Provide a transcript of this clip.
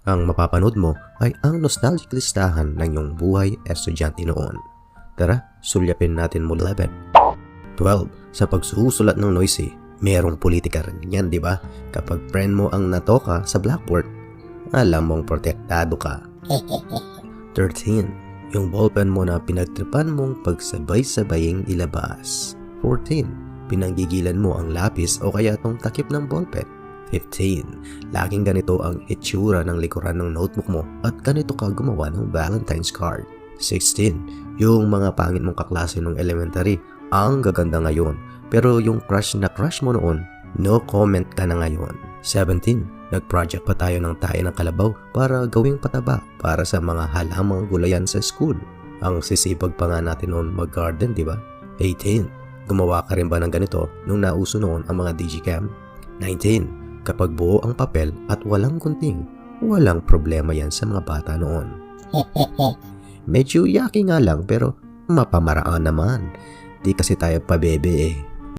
Ang mapapanood mo ay ang nostalgic listahan ng iyong buhay estudyante noon. Tara, sulyapin natin mo 11. 12. Sa pagsusulat ng noisy, merong politika rin yan, di ba? Kapag friend mo ang natoka sa blackboard, alam mong protektado ka. 13. Yung ballpen mo na pinagtripan mong pagsabay-sabaying ilabas. 14. Pinanggigilan mo ang lapis o kaya tong takip ng ballpen. 15. Laging ganito ang itsura ng likuran ng notebook mo at ganito ka gumawa ng Valentine's card. 16. Yung mga pangit mong kaklase ng elementary, ang gaganda ngayon. Pero yung crush na crush mo noon, no comment ka na ngayon. 17. Nag-project pa tayo ng tayo ng kalabaw para gawing pataba para sa mga halamang gulayan sa school. Ang sisipag pa nga natin noon mag-garden, di ba? 18. Gumawa ka rin ba ng ganito nung nauso noon ang mga digicam? 19. Kapag buo ang papel at walang gunting, walang problema yan sa mga bata noon. Medyo yaki nga lang pero mapamaraan naman. Di kasi tayo pabebe eh.